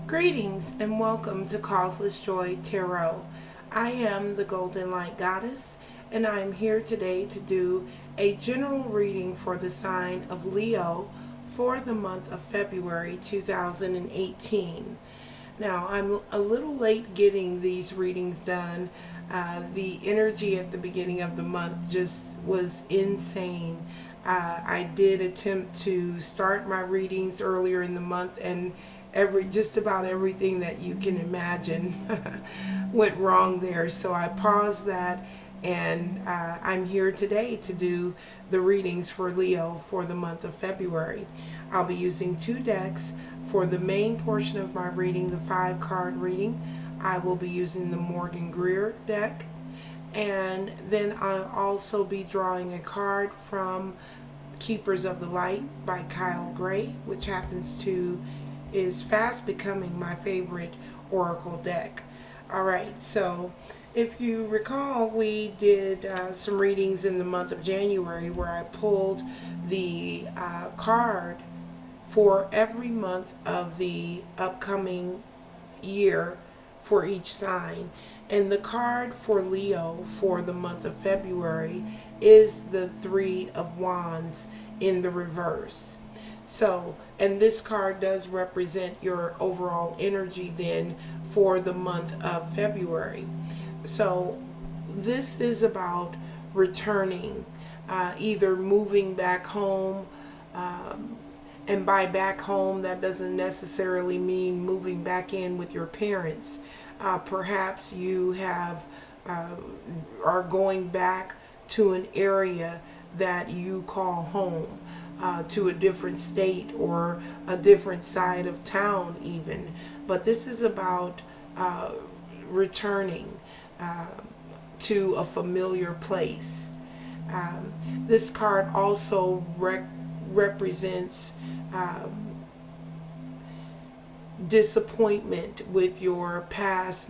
Greetings and welcome to Causeless Joy Tarot. I am the Golden Light Goddess, and I am here today to do a general reading for the sign of Leo for the month of February 2018. Now, I'm a little late getting these readings done. The energy at the beginning of the month just was insane. I did attempt to start my readings earlier in the month, and just about everything that you can imagine went wrong there. So I paused that, and I'm here today to do the readings for Leo for the month of February. I'll be using two decks. For the main portion of my reading, the 5-card reading, I will be using the Morgan Greer deck. And then I'll also be drawing a card from Keepers of the Light by Kyle Gray, which is fast becoming my favorite oracle deck. Alright, so if you recall, we did some readings in the month of January where I pulled the card for every month of the upcoming year for each sign. And the card for Leo for the month of February is the 3 of Wands in the reverse. So, and this card does represent your overall energy then for the month of February. So this is about returning, either moving back home, and by back home, that doesn't necessarily mean moving back in with your parents. Perhaps you are going back to an area that you call home, to a different state or a different side of town even. But this is about returning to a familiar place. This card also represents disappointment with your past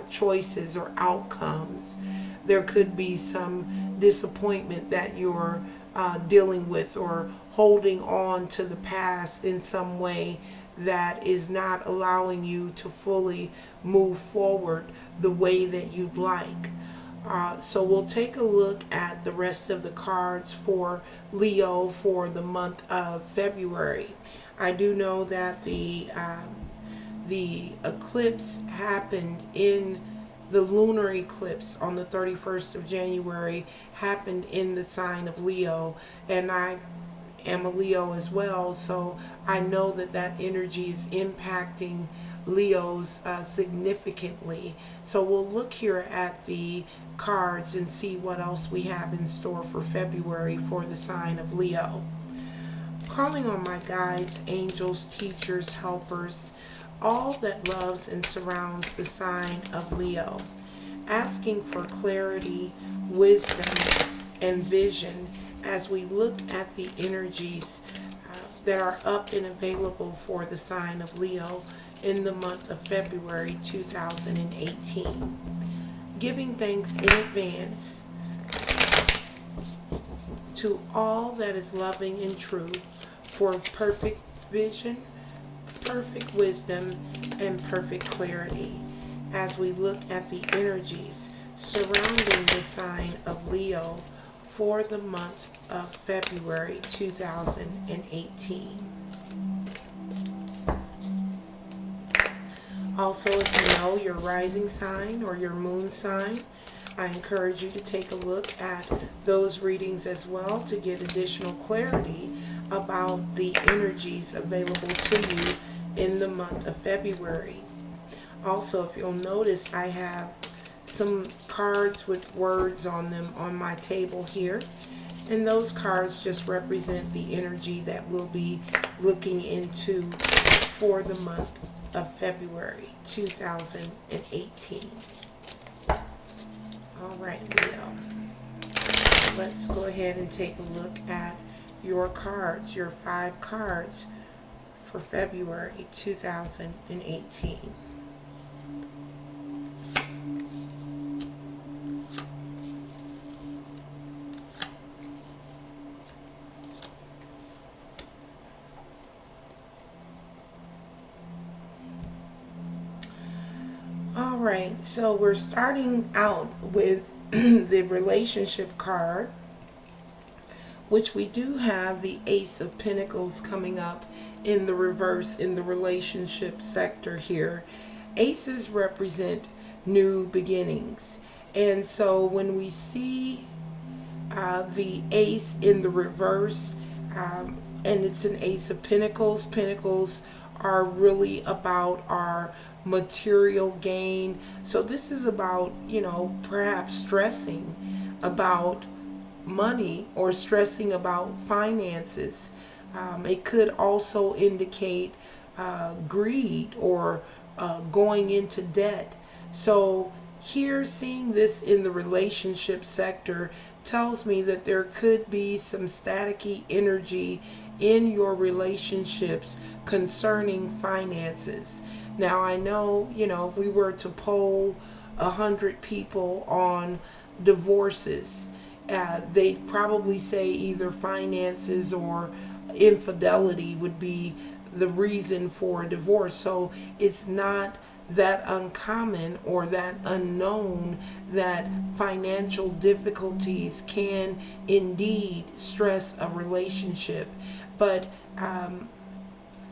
choices or outcomes. There could be some disappointment that you're dealing with, or holding on to the past in some way that is not allowing you to fully move forward the way that you'd like. So we'll take a look at the rest of the cards for Leo for the month of February. I do know that the eclipse happened the lunar eclipse on the 31st of January happened in the sign of Leo, and I am a Leo as well, so I know that energy is impacting Leos significantly. So we'll look here at the cards and see what else we have in store for February for the sign of Leo. Calling on my guides, angels, teachers, helpers, all that loves and surrounds the sign of Leo, asking for clarity, wisdom, and vision as we look at the energies that are up and available for the sign of Leo in the month of February 2018. Giving thanks in advance to all that is loving and true for perfect vision, perfect wisdom, and perfect clarity as we look at the energies surrounding the sign of Leo for the month of February 2018. Also, if you know your rising sign or your moon sign, I encourage you to take a look at those readings as well to get additional clarity about the energies available to you in the month of February. Also, if you'll notice, I have some cards with words on them on my table here, and those cards just represent the energy that we'll be looking into for the month of February 2018. Alright, Leo, let's go ahead and take a look at your cards, your 5 cards for February 2018. right, so we're starting out with the relationship card, which we do have the Ace of Pentacles coming up in the reverse in the relationship sector here. Aces represent new beginnings. And so when we see the ace in the reverse, and it's an Ace of Pentacles, pentacles are really about our material gain. So this is about, perhaps stressing about money or stressing about finances. It could also indicate greed or going into debt. So here, seeing this in the relationship sector tells me that there could be some staticky energy in your relationships concerning finances. Now, I know, if we were to poll 100 people on divorces, they'd probably say either finances or infidelity would be the reason for a divorce. So it's not that uncommon or that unknown that financial difficulties can indeed stress a relationship. But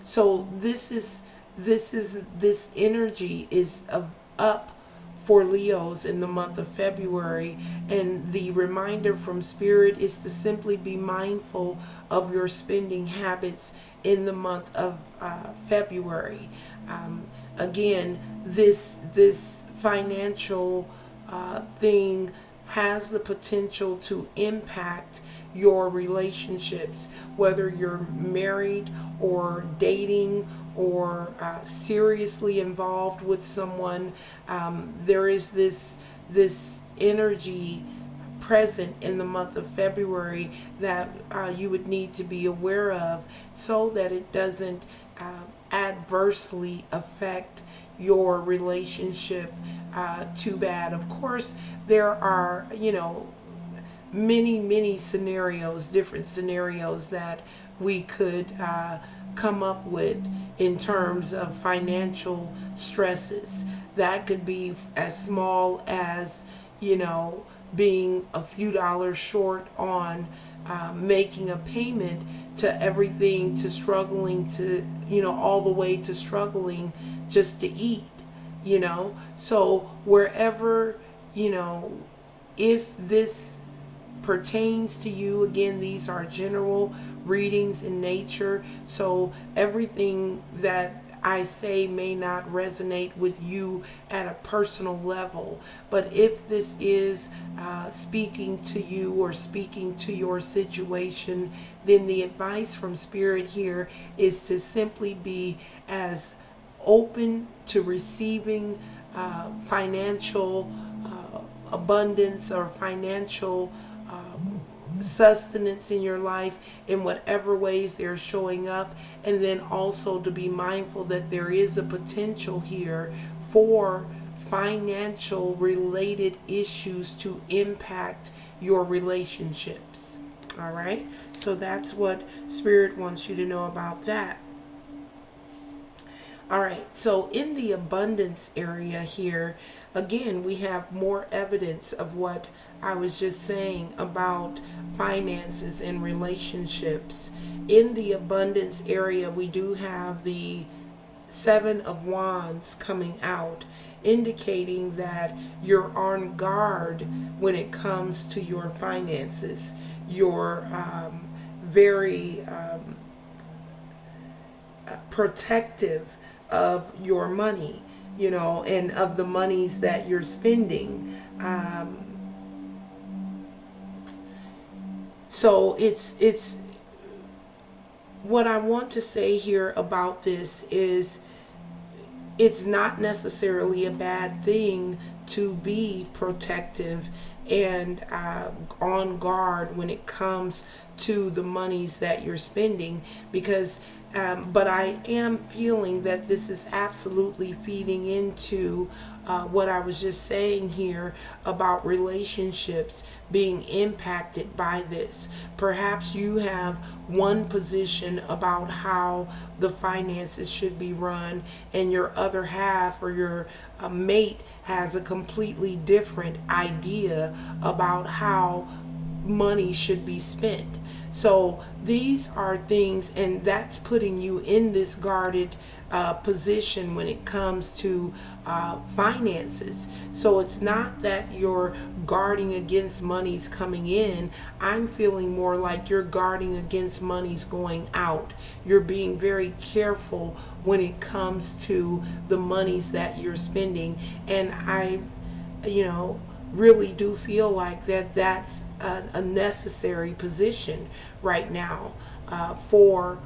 so this energy is up for Leos in the month of February, and the reminder from Spirit is to simply be mindful of your spending habits in the month of February. Again, this financial thing has the potential to impact your relationships, whether you're married or dating or seriously involved with someone. There is this energy present in the month of February that you would need to be aware of so that it doesn't adversely affect your relationship too bad. Of course, there are, many scenarios, different scenarios that we could come up with in terms of financial stresses. That could be as small as, being a few dollars short on making a payment, to everything to struggling to, all the way to struggling just to eat, So wherever, if this pertains to you, again, these are general readings in nature, so everything that I say may not resonate with you at a personal level. But if this is speaking to you or speaking to your situation, then the advice from Spirit here is to simply be as open to receiving financial abundance or financial sustenance in your life in whatever ways they're showing up, and then also to be mindful that there is a potential here for financial related issues to impact your relationships. All right, so that's what Spirit wants you to know about that. All right, so in the abundance area here, again, we have more evidence of what I was just saying about finances and relationships. In the abundance area, we do have the Seven of Wands coming out, indicating that you're on guard when it comes to your finances. You're very protective of your money, and of the monies that you're spending. So it's what I want to say here about this is it's not necessarily a bad thing to be protective and on guard when it comes to the monies that you're spending, because but I am feeling that this is absolutely feeding into what I was just saying here about relationships being impacted by this. Perhaps you have one position about how the finances should be run, and your other half or your mate has a completely different idea about how money should be spent. So these are things, and that's putting you in this guarded position when it comes to finances. So it's not that you're guarding against monies coming in. I'm feeling more like you're guarding against monies going out. You're being very careful when it comes to the monies that you're spending. And I, really do feel like that's a necessary position right now for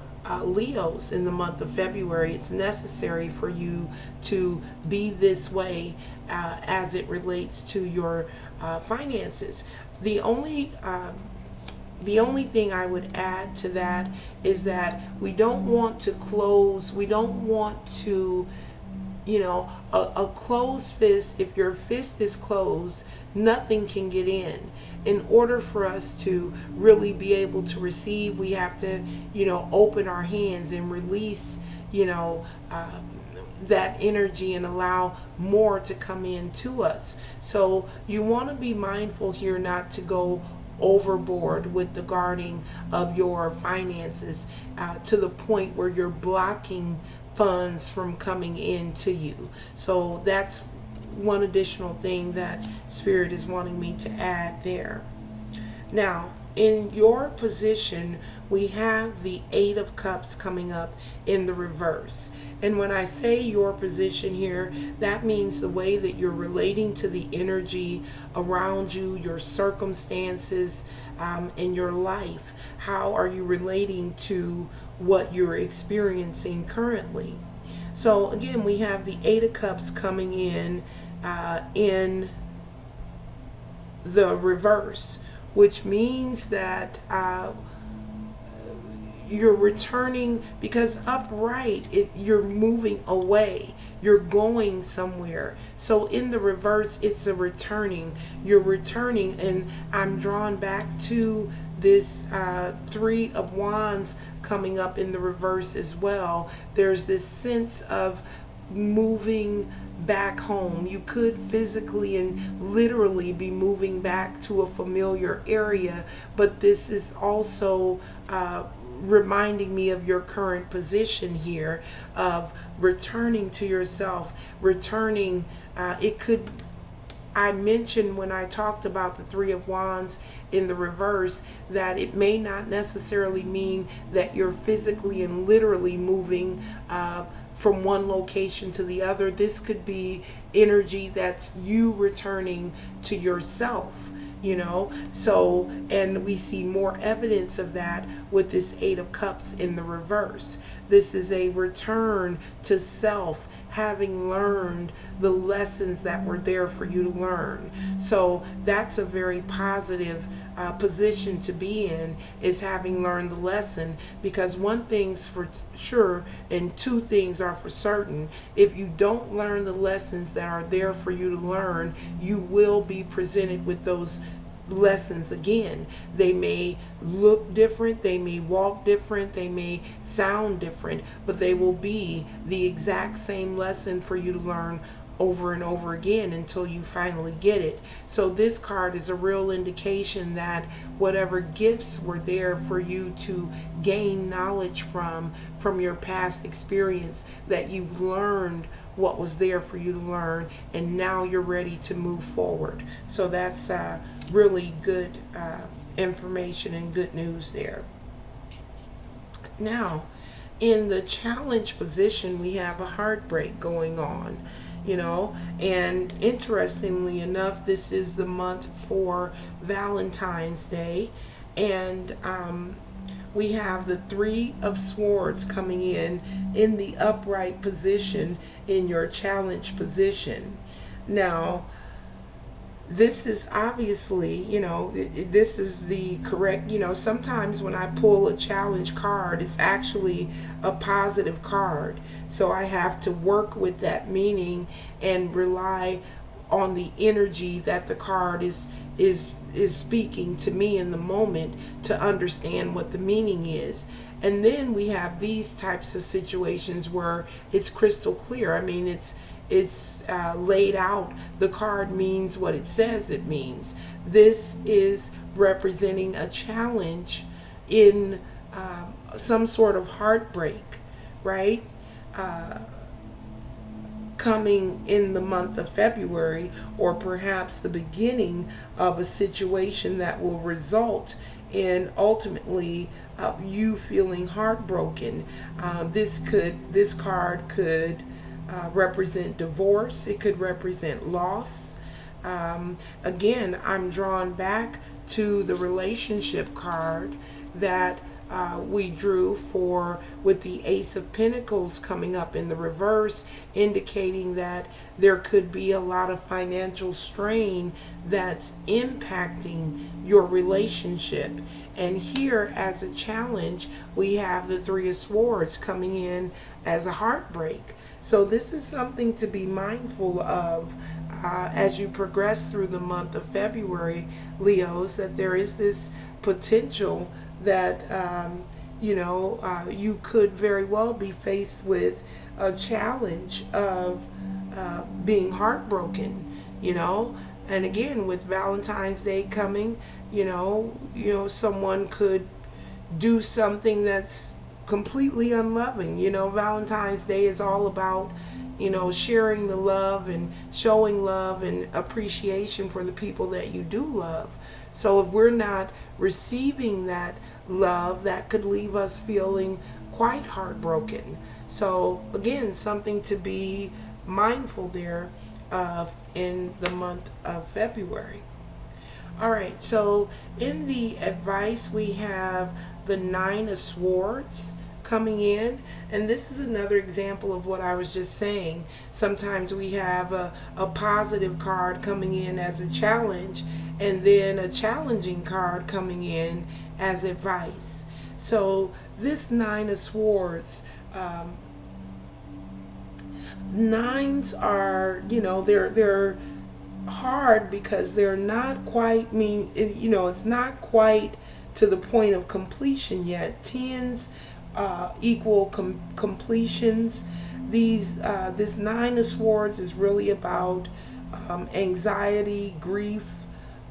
Leos in the month of February. It's necessary for you to be this way as it relates to your finances. The only thing I would add to that is that we don't want to a closed fist. If your fist is closed, nothing can get in. In order for us to really be able to receive, we have to, open our hands and release, that energy and allow more to come in to us. So you want to be mindful here not to go overboard with the guarding of your finances to the point where you're blocking funds from coming into you. So that's one additional thing that Spirit is wanting me to add there. Now, in your position, we have the Eight of Cups coming up in the reverse. And when I say your position here, that means the way that you're relating to the energy around you, your circumstances, in your life. How are you relating to what you're experiencing currently? So again, we have the Eight of Cups coming in the reverse, which means that you're returning, because upright, you're moving away, you're going somewhere. So in the reverse, it's a returning. You're returning, and I'm drawn back to this Three of Wands coming up in the reverse as well. There's this sense of moving back home. You could physically and literally be moving back to a familiar area, but this is also reminding me of your current position here of returning to yourself, returning. I mentioned when I talked about the Three of Wands in the reverse that it may not necessarily mean that you're physically and literally moving from one location to the other. This could be energy that's you returning to yourself. So, and we see more evidence of that with this Eight of Cups in the reverse. This is a return to self, having learned the lessons that were there for you to learn. So that's a very positive position to be in, is having learned the lesson, because one thing's for sure and two things are for certain. If you don't learn the lessons that are there for you to learn, you will be presented with those lessons again. They may look different, they may walk different, they may sound different, but they will be the exact same lesson for you to learn over and over again until you finally get it. So this card is a real indication that whatever gifts were there for you to gain knowledge from your past experience, that you've learned what was there for you to learn, and now you're ready to move forward. So that's really good information and good news there. Now, in the challenge position, we have a heartbreak going on, and interestingly enough, this is the month for Valentine's Day, and we have the Three of Swords coming in the upright position in your challenge position. Now, this is obviously, this is the correct, sometimes when I pull a challenge card, it's actually a positive card. So I have to work with that meaning and rely on the energy that the card is speaking to me in the moment to understand what the meaning is. And then we have these types of situations where it's crystal clear. I mean, it's laid out. The card means what it says it means. This is representing a challenge in some sort of heartbreak, right? Coming in the month of February, or perhaps the beginning of a situation that will result in ultimately you feeling heartbroken. This card could represent divorce. It could represent loss. Again, I'm drawn back to the relationship card that we drew for, with the Ace of Pentacles coming up in the reverse, indicating that there could be a lot of financial strain that's impacting your relationship. And here, as a challenge, we have the Three of Swords coming in as a heartbreak. So this is something to be mindful of as you progress through the month of February, Leos, that there is this potential that you could very well be faced with a challenge of being heartbroken, and again, with Valentine's Day coming, someone could do something that's completely unloving. Valentine's Day is all about, sharing the love and showing love and appreciation for the people that you do love. So if we're not receiving that love, that could leave us feeling quite heartbroken. So again, something to be mindful there of in the month of February. All right, so in the advice, we have the Nine of Swords coming in, and this is another example of what I was just saying. Sometimes we have a positive card coming in as a challenge, and then a challenging card coming in as advice. So this Nine of Swords, nines are, they're hard because they're not quite it's not quite to the point of completion yet. Tens equal completions. This Nine of Swords is really about anxiety, grief,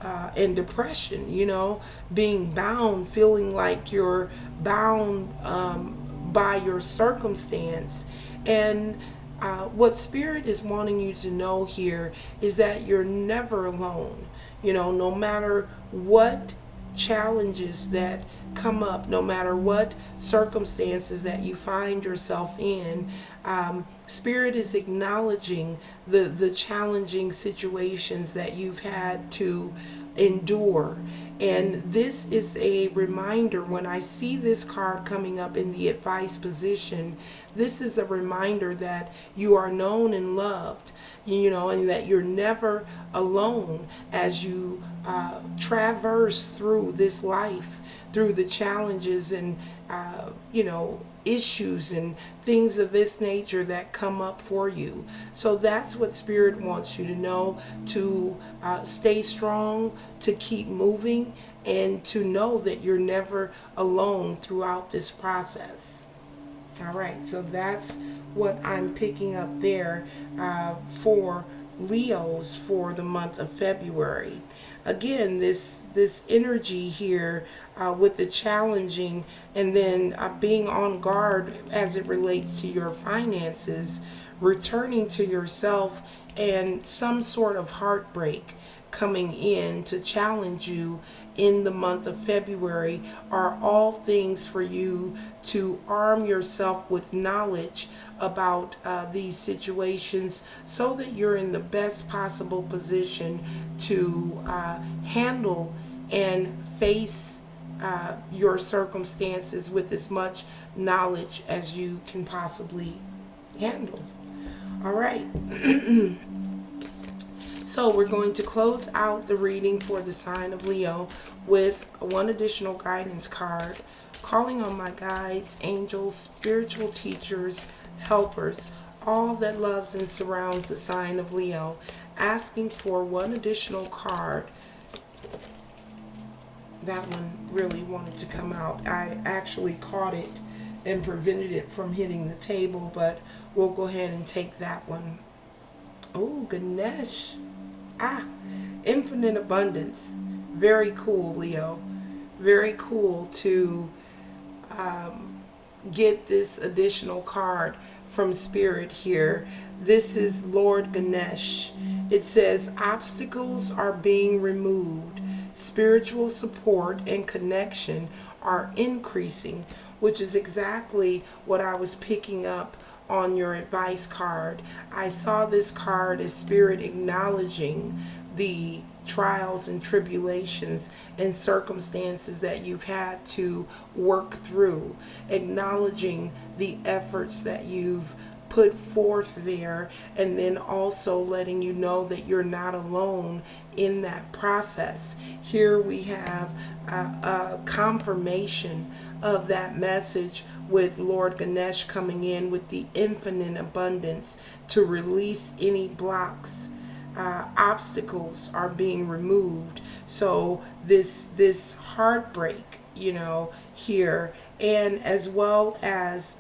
and depression. Being bound, feeling like you're bound by your circumstance. And what Spirit is wanting you to know here is that you're never alone. No matter what challenges that come up, no matter what circumstances that you find yourself in, Spirit is acknowledging the challenging situations that you've had to endure. And this is a reminder. When I see this card coming up in the advice position, this is a reminder that you are known and loved, and that you're never alone as you traverse through this life, through the challenges and issues and things of this nature that come up for you. So that's what Spirit wants you to know, to stay strong, to keep moving, and to know that you're never alone throughout this process. All right, so that's what I'm picking up there for Leos for the month of February. Again, this energy here with the challenging, and then being on guard as it relates to your finances, returning to yourself, and some sort of heartbreak coming in to challenge you in the month of February are all things for you to arm yourself with knowledge about these situations, so that you're in the best possible position to handle and face your circumstances with as much knowledge as you can possibly handle. All right. So we're going to close out the reading for the sign of Leo with one additional guidance card, calling on my guides, angels, spiritual teachers, helpers, all that loves and surrounds the sign of Leo, asking for one additional card. That one really wanted to come out. I actually caught it and prevented it from hitting the table, but we'll go ahead and take that one. Oh, Ganesh. Infinite abundance. Very cool, Leo. Very cool to get this additional card from Spirit here. This is Lord Ganesh. It says obstacles are being removed. Spiritual support and connection are increasing, which is exactly what I was picking up on your advice card. I saw this card as Spirit acknowledging the trials and tribulations and circumstances that you've had to work through, acknowledging the efforts that you've put forth there, and then also letting you know that you're not alone in that process. Here we have a confirmation of that message with Lord Ganesh coming in with the infinite abundance to release any blocks. Obstacles are being removed. So this heartbreak, here, and as well as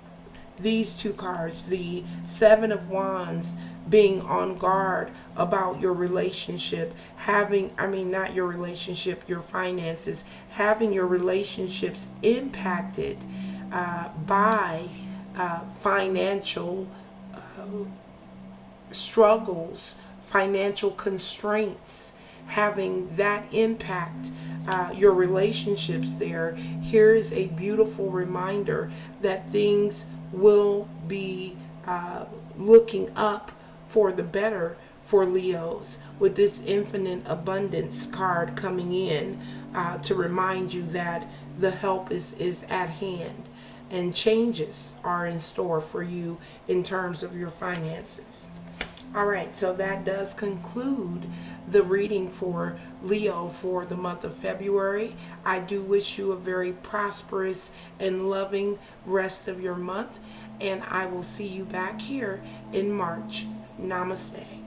these two cards, the Seven of Wands, being on guard about your relationship, not your relationship, your finances, having your relationships impacted by financial struggles, financial constraints, having that impact your relationships there. Here's a beautiful reminder that things will be looking up for the better for Leos, with this infinite abundance card coming in to remind you that the help is at hand and changes are in store for you in terms of your finances. All right, so that does conclude the reading for Leo for the month of February. I do wish you a very prosperous and loving rest of your month, and I will see you back here in March. Namaste.